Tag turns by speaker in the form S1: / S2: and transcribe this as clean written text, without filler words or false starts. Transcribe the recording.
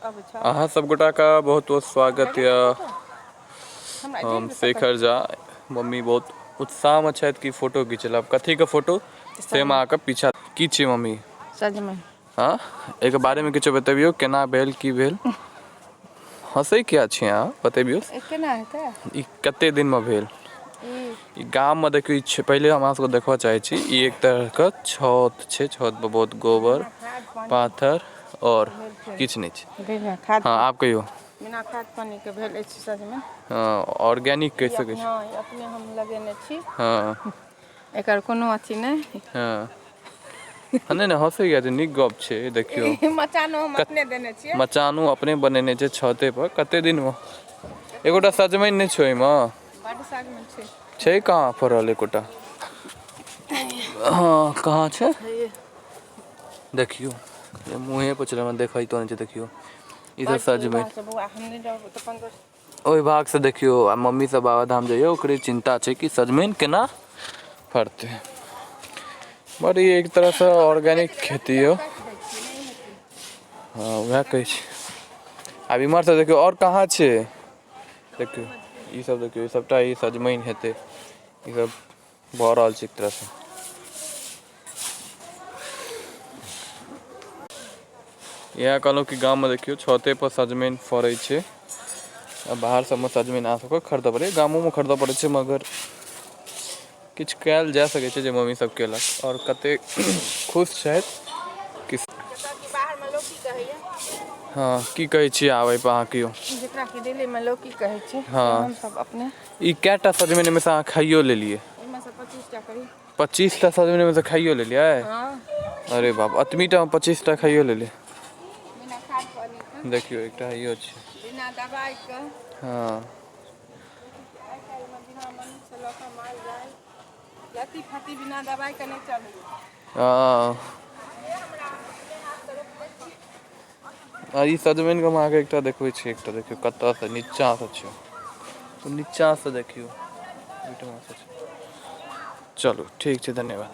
S1: अहाँ सब गोटा का बहुत बहुत स्वागत या हम शेखर झा। मम्मी बहुत उत्साह में छथि कि फोटो घिचलब। कथी के फोटो से अहाँ के पीछा की छी मम्मी?
S2: सजमनि।
S1: हाँ, एक बारे में किछु बतबियो, केना भेल की भेल? हंसै किया छी अहाँ? बतबियो
S2: केना हेतै?
S1: ई कते दिन में भेल? ई गाम में देखियो, पहले हम अहाँ सबके देखबा चाहे छी। ई एक तरह के छत छै, छत पर बहुत गोबर पाथर और किछ नहीं छै। हाँ, आप कहियो।
S2: बिना खाद पानी के भेल अछि सजमनि।
S1: हाँ, ऑर्गेनिक कह सकै छी।
S2: हाँ, अपने हम लगेने छी।
S1: हाँ,
S2: एकर कोनो अथी नहीं।
S1: हाँ, नहीं नहीं, हंसै किया छी? नीक गप छै। देखियो,
S2: मचानो हम अपने देने छियै।
S1: मचानो अपने बनेने छै छते पर। कते दिन में एगोटा सजमनि नहीं छै ओइ में?
S2: बड सजमनि छै।
S1: छै कहाँ फरल एकोटा? हाँ, कहाँ छै? देखियो, मुँहे पर चढ़ल, देखैतो नहीं छै। देखियो, ई सब सजमनि ओहि भाग से देखियो। आ मम्मी सब बाबाधाम जाइए, ओकरे चिंता छै कि सजमनि केना फरतै। बट ई एक तरह से ऑर्गेनिक खेती है। हाँ, वह कहै छी। आब इम्हर से देखियो और कहाँ छै? देखियो, ई सब देखियो, सबटा ई सजमनि हेतै। ई सब भऽ रहल छै एक तरह से। इएह कहलहुँ कि गाम में देखियो छते पर सजमनि फड़ै छै। बाहर सब में सजमनि अहाँ सबके खरीदऽ पड़ैए, गामो में खरीदऽ पड़ै छै। मगर किछु कयल जा सकै छै जे मम्मी सब केलक। और कते खुश छथि कि
S2: बाहर में लौकी कहैया।
S1: हाँ, की कहै छी आब एहि पर अहाँ कहियौ?
S2: जेकरा कि दिल्ली में लौकी कहै छै, से
S1: हाँ,
S2: हम सब अपने।
S1: ई कएटा सजमनि में से अहाँ खाइयो लेलियै?
S2: एहिमे से 25 टा करीब।
S1: 25 टा सजमनि में से खाइयो लेलियै?
S2: हाँ।
S1: अरे बाप, अतमीटा में 25 टा खाइयो लेलियै?
S2: बिना खाद पानी के।
S1: देखियो, एकटा इहो छै।
S2: बिना दवाई के।
S1: हाँ,
S2: आइ काल्हि में बिना मनुख से लऽ कऽ माल जाल, लत्ती फत्ती बिना दवाई के नहीं चलैया।
S1: हाँ, ई सजमनि के हम अहाँके एकटा देखबै छी। एकटा देखियो कतऽ से नीचा से छै। तो नीचा से देखियो। चलो ठीक छै, धन्यवाद।